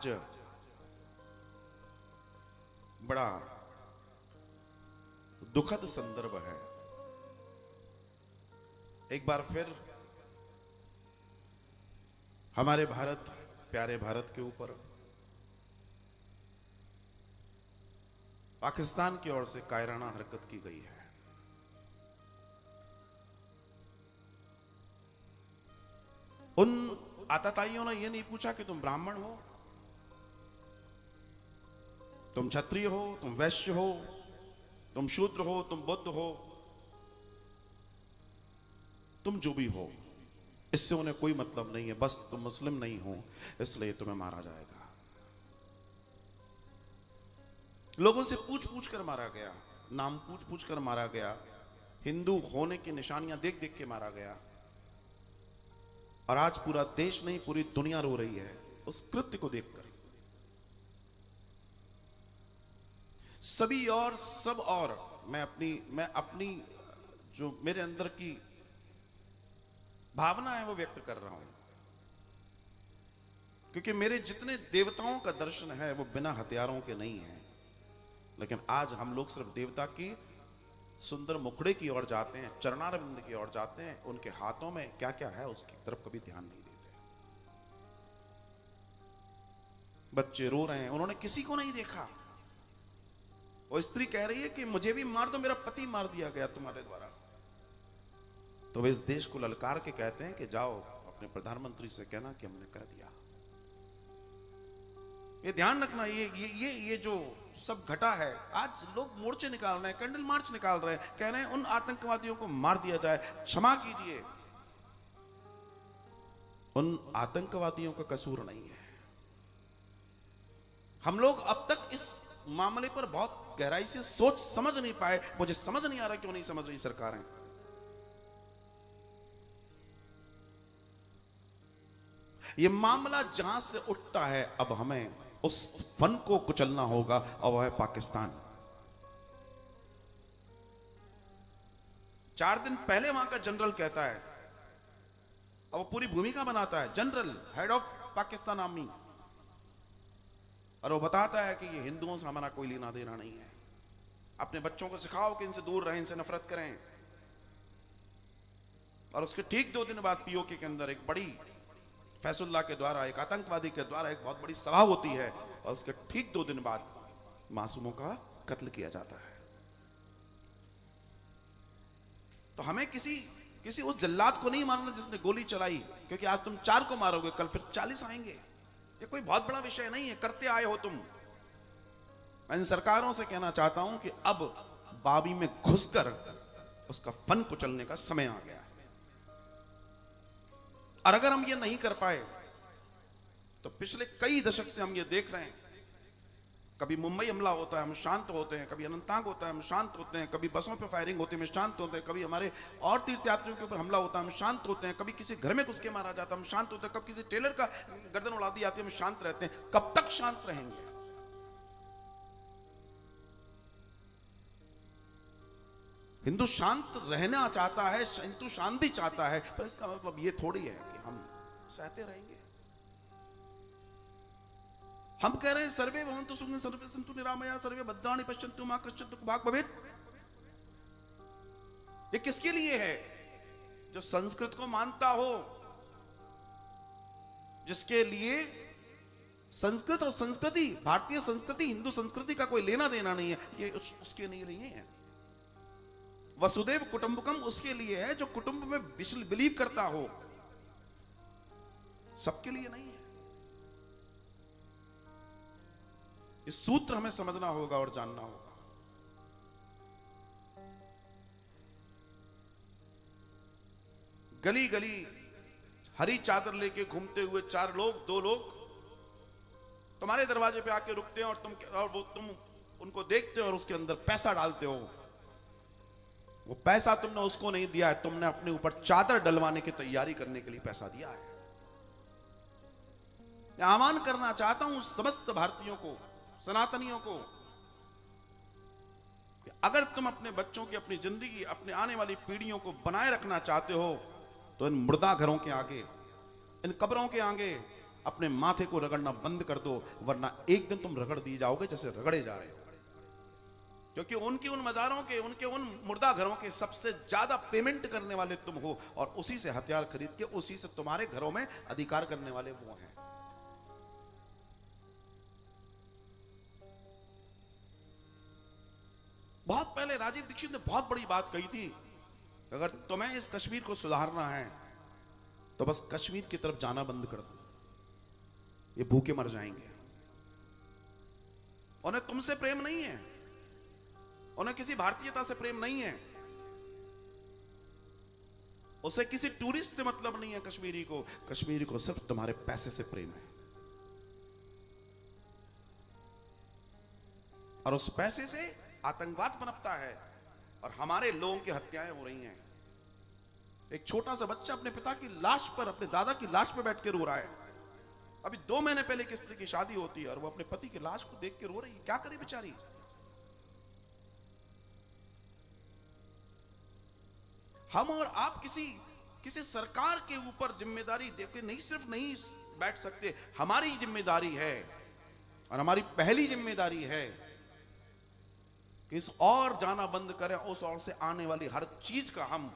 आज बड़ा दुखद संदर्भ है। एक बार फिर हमारे भारत, प्यारे भारत के ऊपर पाकिस्तान की ओर से कायराना हरकत की गई है। उन आतताइयों ने यह नहीं पूछा कि तुम ब्राह्मण हो, तुम क्षत्रिय हो, तुम वैश्य हो, तुम शूद्र हो, तुम बुद्ध हो, तुम जो भी हो, इससे उन्हें कोई मतलब नहीं है। बस तुम मुस्लिम नहीं हो इसलिए तुम्हें मारा जाएगा। लोगों से पूछ पूछ कर मारा गया, नाम पूछ पूछ कर मारा गया, हिंदू होने की निशानियां देख देख के मारा गया। और आज पूरा देश नहीं, पूरी दुनिया रो रही है उस कृत्य को देखकर। सभी और सब और मैं अपनी जो मेरे अंदर की भावना है वो व्यक्त कर रहा हूं, क्योंकि मेरे जितने देवताओं का दर्शन है वो बिना हथियारों के नहीं है। लेकिन आज हम लोग सिर्फ देवता की सुंदर मुखड़े की ओर जाते हैं, चरणारविंद की ओर जाते हैं, उनके हाथों में क्या क्या है उसकी तरफ कभी ध्यान नहीं देते। बच्चे रो रहे हैं, उन्होंने किसी को नहीं देखा। वो स्त्री कह रही है कि मुझे भी मार दो, मेरा पति मार दिया गया तुम्हारे द्वारा। तो वे इस देश को ललकार के कहते हैं कि जाओ अपने प्रधानमंत्री से कहना कि हमने कर दिया। ये ध्यान रखना, ये जो सब घटा है, आज लोग मोर्चे निकाल रहे हैं, कैंडल मार्च निकाल रहे हैं, कह रहे हैं उन आतंकवादियों को मार दिया जाए, क्षमा कीजिए। उन आतंकवादियों का कसूर नहीं है। हम लोग अब तक इस मामले पर बहुत गहराई से सोच समझ नहीं पाए। मुझे समझ नहीं आ रहा क्यों नहीं समझ रही सरकारें। ये मामला जहां से उठता है, अब हमें उस फन को कुचलना होगा, और वह है पाकिस्तान। 4 दिन पहले वहां का जनरल कहता है, और वो पूरी भूमिका बनाता है, general head of Pakistan army, और वो बताता है कि ये हिंदुओं से हमारा कोई लेना देना नहीं है। अपने बच्चों को सिखाओ कि इनसे दूर रहें, इनसे नफरत करें। और उसके ठीक 2 दिन बाद पीओके के अंदर एक बड़ी फैसुल्ला के द्वारा, एक आतंकवादी के द्वारा एक बहुत बड़ी सभा होती है, और उसके ठीक 2 दिन बाद मासूमों का कत्ल किया जाता है। तो हमें किसी उस जल्लाद को नहीं मारना जिसने गोली चलाई, क्योंकि आज तुम 4 को मारोगे, कल फिर 40 आएंगे। ये कोई बहुत बड़ा विषय नहीं है, करते आए हो तुम। मैं इन सरकारों से कहना चाहता हूं कि अब बाबी में घुसकर उसका फन कुचलने का समय आ गया है। और अगर हम ये नहीं कर पाए तो पिछले कई दशक से हम ये देख रहे हैं, कभी मुंबई हमला होता है हम शांत होते हैं, कभी अनंतनाग होता है हम शांत होते हैं, कभी बसों पे फायरिंग होती है हम शांत होते हैं, कभी हमारे और तीर्थयात्रियों के ऊपर हमला होता है हम शांत होते हैं, कभी किसी घर में घुस के मारा जाता है हम शांत होते हैं, कभी किसी टेलर का गर्दन उड़ा दी जाती है हम शांत रहते हैं। कब तक शांत रहेंगे? हिंदू शांत रहना चाहता है, हिंदू शांति चाहता है, पर इसका मतलब ये थोड़ी है कि हम सहते रहेंगे। हम कह रहे हैं सर्वे भवन्तु सुखिनः सर्वे सन्तु निरामया सर्वे भद्राणि पश्यन्तु मा कश्चित् दुःख भाग् भवेत्। ये किसके लिए है? जो संस्कृत को मानता हो, जिसके लिए संस्कृत और संस्कृति, भारतीय संस्कृति, हिंदू संस्कृति का कोई लेना देना नहीं है, ये उसके लिए है। वसुदेव कुटुंबकम उसके लिए है जो कुटुंब में बिलीव करता हो, सबके लिए नहीं है। इस सूत्र हमें समझना होगा और जानना होगा। गली गली हरी चादर लेके घूमते हुए 4 लोग, 2 लोग तुम्हारे दरवाजे पे आके रुकते हैं, और तुम उनको देखते हो और उसके अंदर पैसा डालते हो। वो पैसा तुमने उसको नहीं दिया है, तुमने अपने ऊपर चादर डलवाने की तैयारी करने के लिए पैसा दिया है। मैं आह्वान करना चाहता हूं समस्त भारतीयों को, सनातनियों को, कि अगर तुम अपने बच्चों की, अपनी जिंदगी, अपने आने वाली पीढ़ियों को बनाए रखना चाहते हो, तो इन मुर्दा घरों के आगे, इन कब्रों के आगे अपने माथे को रगड़ना बंद कर दो, वरना एक दिन तुम रगड़ दिए जाओगे जैसे रगड़े जा रहे हो। क्योंकि उनकी उन मजारों के, उनके उन मुर्दा घरों के सबसे ज्यादा पेमेंट करने वाले तुम हो, और उसी से हथियार खरीद के उसी से तुम्हारे घरों में अधिकार करने वाले वो हैं। बहुत पहले राजीव दीक्षित ने बहुत बड़ी बात कही थी, अगर तुम्हें इस कश्मीर को सुधारना है तो बस कश्मीर की तरफ जाना बंद कर दो, ये भूखे मर जाएंगे। उन्हें तुमसे प्रेम नहीं है, उन्हें किसी भारतीयता से प्रेम नहीं है, उसे किसी टूरिस्ट से मतलब नहीं है। कश्मीरी को सिर्फ तुम्हारे पैसे से प्रेम है, और उस पैसे से आतंकवाद पनपता है और हमारे लोगों की हत्याएं हो रही हैं। एक छोटा सा बच्चा अपने पिता की लाश पर, अपने दादा की लाश पर बैठ के रो रहा है। अभी 2 महीने पहले किस तरह की शादी होती है और वो अपने पति की लाश को देख के रो रही है। क्या करे बेचारी। हम और आप किसी सरकार के ऊपर जिम्मेदारी देके नहीं बैठ सकते। हमारी जिम्मेदारी है, और हमारी पहली जिम्मेदारी है कि इस और जाना बंद करें, उस और से आने वाली हर चीज का हम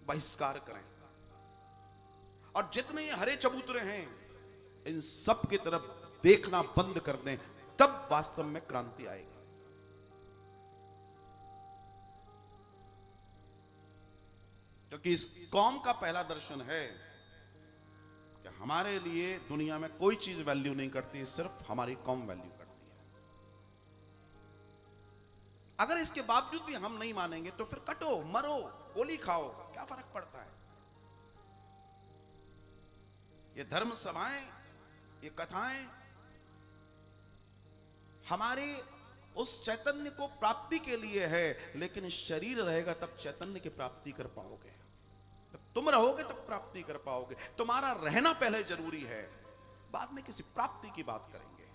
बहिष्कार करें, और जितने ये हरे चबूतरे हैं इन सब की तरफ देखना बंद कर दें, तब वास्तव में क्रांति आएगी। क्योंकि इस कौम का पहला दर्शन है कि हमारे लिए दुनिया में कोई चीज वैल्यू नहीं करती, सिर्फ हमारी कौम वैल्यू करती है। अगर इसके बावजूद भी हम नहीं मानेंगे तो फिर कटो, मरो, गोली खाओ, क्या फर्क पड़ता है। ये धर्म सभाएं, ये कथाएं हमारे उस चैतन्य को प्राप्ति के लिए है, लेकिन शरीर रहेगा तब चैतन्य की प्राप्ति कर पाओगे। तुम रहोगे तब प्राप्ति कर पाओगे। तुम्हारा रहना पहले जरूरी है, बाद में किसी प्राप्ति की बात करेंगे।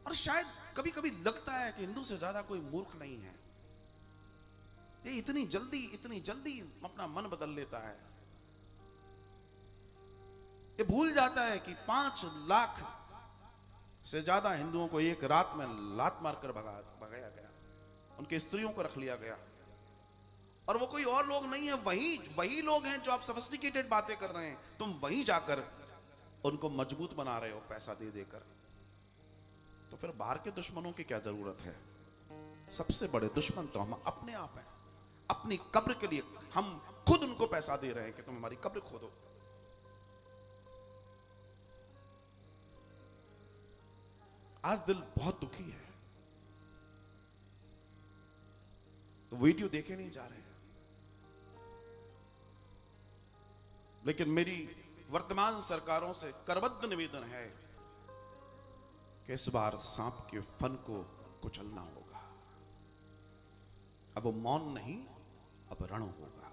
और शायद कभी कभी लगता है कि हिंदू से ज्यादा कोई मूर्ख नहीं है। ये इतनी जल्दी अपना मन बदल लेता है। ये भूल जाता है कि 5 लाख से ज्यादा हिंदुओं को एक रात में लात मारकर भगाया गया, उनके स्त्रियों को रख लिया गया, और वो कोई और लोग नहीं है, वही लोग हैं जो आप सोफिस्टिकेटेड बातें कर रहे हैं। तुम वहीं जाकर उनको मजबूत बना रहे हो पैसा दे देकर। तो फिर बाहर के दुश्मनों की क्या जरूरत है। सबसे बड़े दुश्मन तो हम अपने आप हैं। अपनी कब्र के लिए हम खुद उनको पैसा दे रहे हैं कि तुम हमारी कब्र खोदो। आज दिल बहुत दुखी है, तो वीडियो देखे नहीं जा रहे हैं। लेकिन मेरी वर्तमान सरकारों से करबद्ध निवेदन है कि इस बार सांप के फन को कुचलना होगा। अब वो मौन नहीं, अब रण होगा।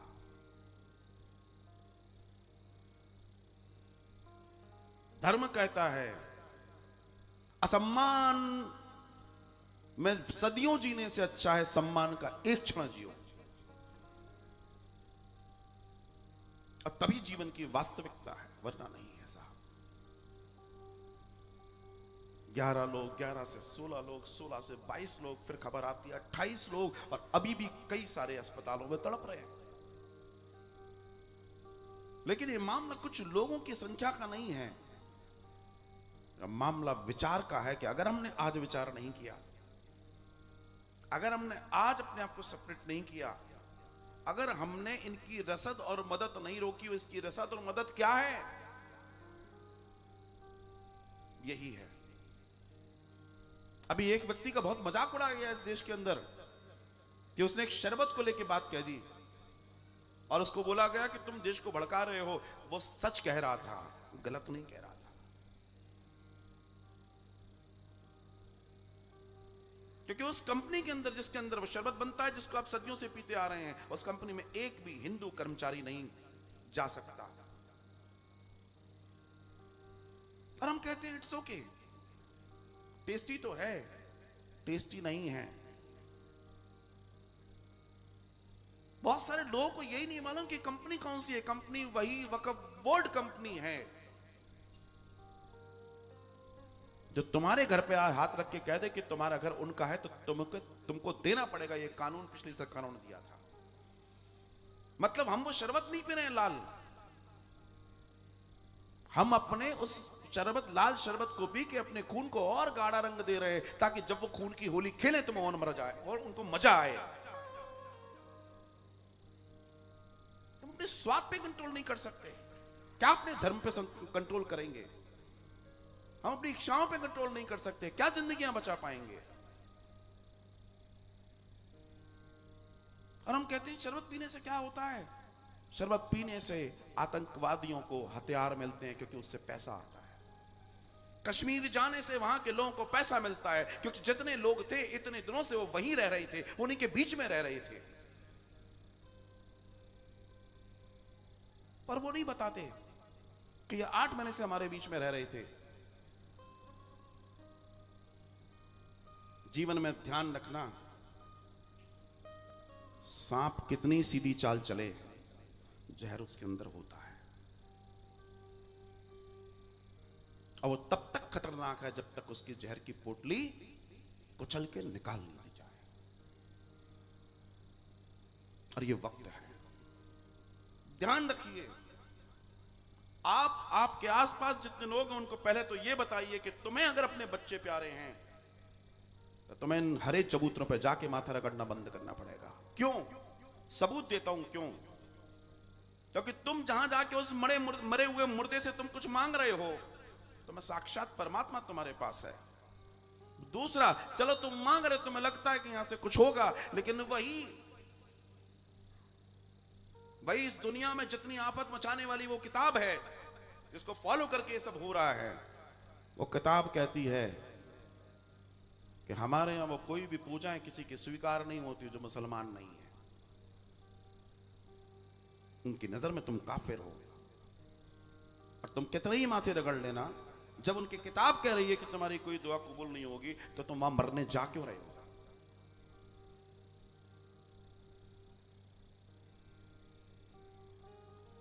धर्म कहता है असम्मान में सदियों जीने से अच्छा है सम्मान का एक क्षण जियो, और तभी जीवन की वास्तविकता है, वरना नहीं है साहब। 11 लोग, 11 से 16 लोग, 16 से 22 लोग, फिर खबर आती है 28 लोग, और अभी भी कई सारे अस्पतालों में तड़प रहे हैं। लेकिन ये मामला कुछ लोगों की संख्या का नहीं है, मामला विचार का है। कि अगर हमने आज विचार नहीं किया, अगर हमने आज अपने आप को सेपरेट नहीं किया, अगर हमने इनकी रसद और मदद नहीं रोकी, इसकी रसद और मदद क्या है? यही है। अभी एक व्यक्ति का बहुत मजाक उड़ाया गया इस देश के अंदर कि उसने एक शरबत को लेकर बात कह दी और उसको बोला गया कि तुम देश को भड़का रहे हो। वो सच कह रहा था, गलत नहीं कह रहा था। क्योंकि उस कंपनी के अंदर, जिसके अंदर वो शरबत बनता है, जिसको आप सदियों से पीते आ रहे हैं, उस कंपनी में एक भी हिंदू कर्मचारी नहीं जा सकता। और हम कहते हैं इट्स ओके, टेस्टी तो है, टेस्टी नहीं है। बहुत सारे लोगों को यही नहीं मालूम कि कंपनी कौन सी है। कंपनी वही वक्फ बोर्ड कंपनी है जो तुम्हारे घर पे हाथ रख के कह दे कि तुम्हारा घर उनका है तो तुमको देना पड़ेगा। ये कानून पिछली सरकारों ने दिया था। मतलब हम वो शरबत नहीं पी रहे हैं लाल, हम अपने उस शरबत, लाल शरबत को पी के अपने खून को और गाढ़ा रंग दे रहे हैं ताकि जब वो खून की होली खेले तो मौन मर जाए और उनको मजा आए। तुम अपने स्वाद पे कंट्रोल नहीं कर सकते, क्या अपने धर्म पे कंट्रोल करेंगे? हम अपनी इच्छाओं पे कंट्रोल नहीं कर सकते, क्या जिंदगियां बचा पाएंगे? और हम कहते हैं शरबत पीने से क्या होता है? शरबत पीने से आतंकवादियों को हथियार मिलते हैं क्योंकि उससे पैसा आता है। कश्मीर जाने से वहां के लोगों को पैसा मिलता है क्योंकि जितने लोग थे इतने दिनों से वो वहीं रह रहे थे, उन्हीं के बीच में रह रहे थे। पर वो नहीं बताते कि ये 8 महीने से हमारे बीच में रह रहे थे। जीवन में ध्यान रखना, सांप कितनी सीधी चाल चले, जहर उसके अंदर होता है और वो तब तक खतरनाक है जब तक उसकी जहर की पोटली कुचल के निकाल नहीं दी जाए। और ये वक्त है, ध्यान रखिए। आप आपके आसपास जितने लोग हैं उनको पहले तो ये बताइए कि तुम्हें अगर अपने बच्चे प्यारे हैं तो तुम्हें इन हरे चबूतरों पर जाके माथा रगड़ना बंद करना पड़ेगा। क्यों? सबूत देता हूं क्यों। क्योंकि तुम जहां जाके उस मरे हुए मुर्दे से तुम कुछ मांग रहे हो तो मैं साक्षात परमात्मा तुम्हारे पास है। दूसरा, चलो तुम मांग रहे हो, तुम्हें लगता है कि यहां से कुछ होगा, लेकिन वही इस दुनिया में जितनी आफत मचाने वाली वो किताब है जिसको फॉलो करके ये सब हो रहा है, वो किताब कहती है कि हमारे यहां वो कोई भी पूजाएं किसी की स्वीकार नहीं होती जो मुसलमान नहीं है। उनकी नजर में तुम काफिर हो और तुम कितने ही माथे रगड़ लेना, जब उनकी किताब कह रही है कि तुम्हारी कोई दुआ कबूल नहीं होगी तो तुम वहां मरने जा क्यों रहे हो?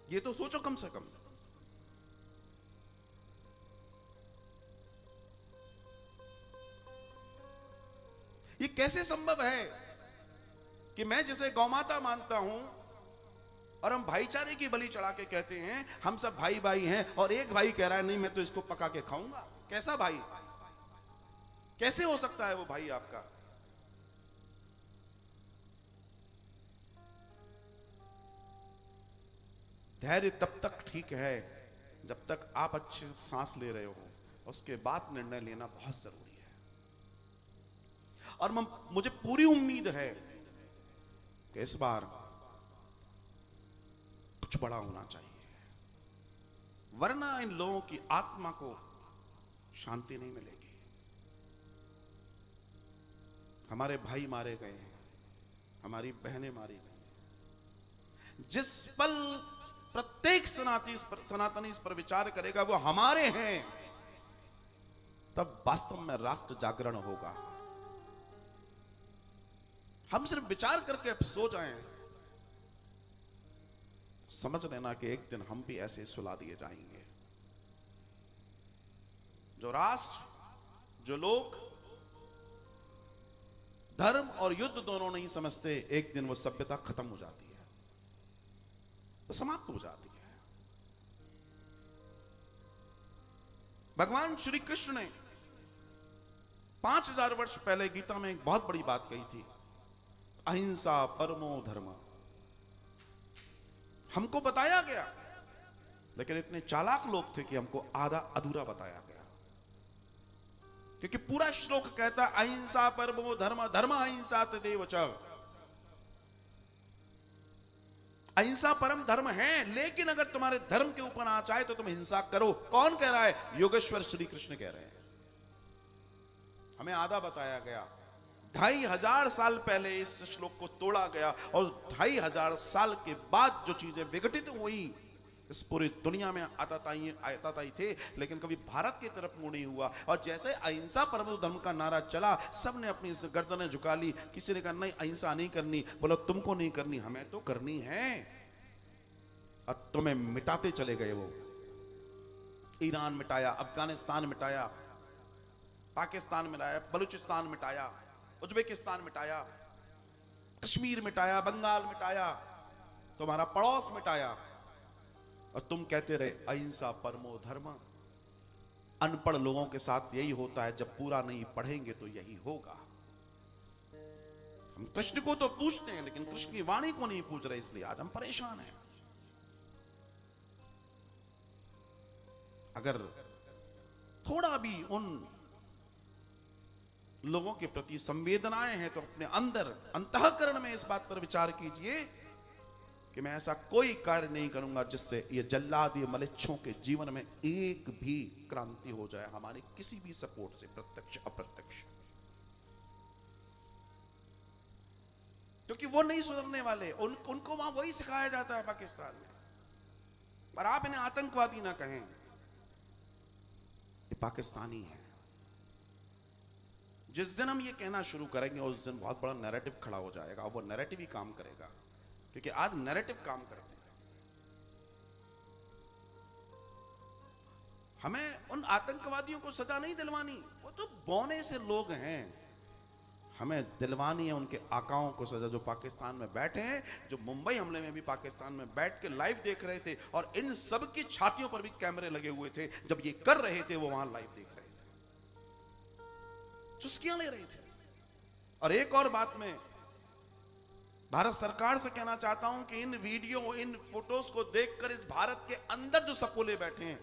ये तो सोचो कम से कम। ये कैसे संभव है कि मैं जिसे गौमाता मानता हूं और हम भाईचारे की बलि चढ़ा के कहते हैं हम सब भाई भाई हैं, और एक भाई कह रहा है नहीं मैं तो इसको पका के खाऊंगा? कैसा भाई? कैसे हो सकता है वो भाई आपका? धैर्य तब तक ठीक है जब तक आप अच्छे से सांस ले रहे हो, उसके बाद निर्णय लेना बहुत जरूरी है। और मुझे पूरी उम्मीद है कि इस बार कुछ बड़ा होना चाहिए, वरना इन लोगों की आत्मा को शांति नहीं मिलेगी। हमारे भाई मारे गए हैं, हमारी बहनें मारी गई। जिस पल प्रत्येक सनातनी इस पर विचार करेगा वो हमारे हैं, तब वास्तव में राष्ट्र जागरण होगा। हम सिर्फ विचार करके अब सो जाएं, समझ लेना कि एक दिन हम भी ऐसे सुला दिए जाएंगे। जो राष्ट्र, जो लोग धर्म और युद्ध दोनों नहीं समझते, एक दिन वो सभ्यता खत्म हो जाती है, तो समाप्त हो जाती है। भगवान श्री कृष्ण ने 5000 वर्ष पहले गीता में एक बहुत बड़ी बात कही थी, अहिंसा परमो धर्म। हमको बताया गया, लेकिन इतने चालाक लोग थे कि हमको आधा अधूरा बताया गया, क्योंकि पूरा श्लोक कहता है अहिंसा परमो धर्म, धर्म अहिंसा तदेव च। अहिंसा परम धर्म है, लेकिन अगर तुम्हारे धर्म के ऊपर आ जाए तो तुम हिंसा करो। कौन कह रहा है? योगेश्वर श्री कृष्ण कह रहे हैं। हमें आधा बताया गया। 2500 साल पहले इस श्लोक को तोड़ा गया और 2500 साल के बाद जो चीजें विघटित हुई इस पूरी दुनिया में आताताई थे, लेकिन कभी भारत की तरफ मुंह नहीं हुआ। और जैसे अहिंसा परमो धर्म का नारा चला, सबने अपनी गर्दनें झुका ली। किसी ने कहा नहीं अहिंसा नहीं करनी, बोलो तुमको नहीं करनी, हमें तो करनी है। और तुम्हें मिटाते चले गए वो। ईरान मिटाया, अफगानिस्तान मिटाया, पाकिस्तान मिटाया, बलूचिस्तान मिटाया, उज्बेकिस्तान मिटाया, कश्मीर मिटाया, बंगाल मिटाया, तुम्हारा पड़ोस मिटाया। और तुम कहते रहे अहिंसा परमो धर्म। अनपढ़ लोगों के साथ यही होता है, जब पूरा नहीं पढ़ेंगे तो यही होगा। हम कृष्ण को तो पूछते हैं, लेकिन कृष्ण की वाणी को नहीं पूछ रहे, इसलिए आज हम परेशान हैं। अगर थोड़ा भी उन लोगों के प्रति संवेदनाएं हैं तो अपने अंदर अंतःकरण में इस बात पर विचार कीजिए कि मैं ऐसा कोई कार्य नहीं करूंगा जिससे ये जल्लाद, ये मलेच्छों के जीवन में एक भी क्रांति हो जाए, हमारी किसी भी सपोर्ट से, प्रत्यक्ष अप्रत्यक्ष। क्योंकि वो नहीं सुधरने वाले। उनको वहां वही सिखाया जाता है पाकिस्तान में। पर आप इन्हें आतंकवादी ना कहें, ये पाकिस्तानी है। जिस दिन हम ये कहना शुरू करेंगे उस दिन बहुत बड़ा नैरेटिव खड़ा हो जाएगा, और वो नैरेटिव ही काम करेगा, क्योंकि आज नैरेटिव काम करते हैं। हमें उन आतंकवादियों को सजा नहीं दिलवानी, वो तो बौने से लोग हैं। हमें दिलवानी है उनके आकाओं को सजा, जो पाकिस्तान में बैठे हैं, जो मुंबई हमले में भी पाकिस्तान में बैठ के लाइव देख रहे थे, और इन सब की छातियों पर भी कैमरे लगे हुए थे। जब ये कर रहे थे वो वहां लाइव देख रहे थे, चुस्कियां ले रहे थे। और एक और बात में भारत सरकार से कहना चाहता हूं कि इन वीडियो, इन फोटोज को देखकर इस भारत के अंदर जो सपोले बैठे हैं,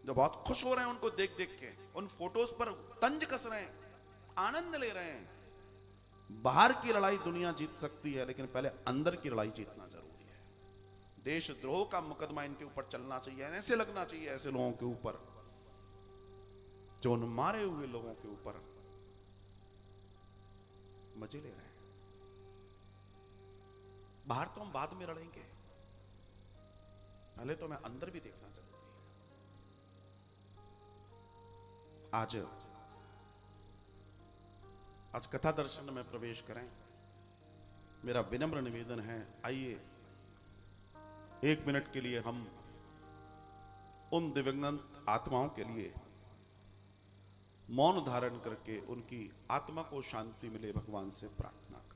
जो बहुत खुश हो रहे हैं उनको देख देख के, उन फोटोज पर तंज कस रहे हैं, आनंद ले रहे हैं। बाहर की लड़ाई दुनिया जीत सकती है, लेकिन पहले अंदर की लड़ाई जीतना जरूरी है। देशद्रोह का मुकदमा इनके ऊपर चलना चाहिए, ऐसे लगना चाहिए ऐसे लोगों के ऊपर जो उन मारे हुए लोगों के ऊपर मजे ले रहे हैं। बाहर तो हम बाद में लड़ेंगे, पहले तो मैं अंदर भी देखना जरूरी है। आज कथा दर्शन में प्रवेश करें। मेरा विनम्र निवेदन है, आइए 1 मिनट के लिए हम उन दिवंगत आत्माओं के लिए मौन धारण करके उनकी आत्मा को शांति मिले भगवान से प्रार्थना करें।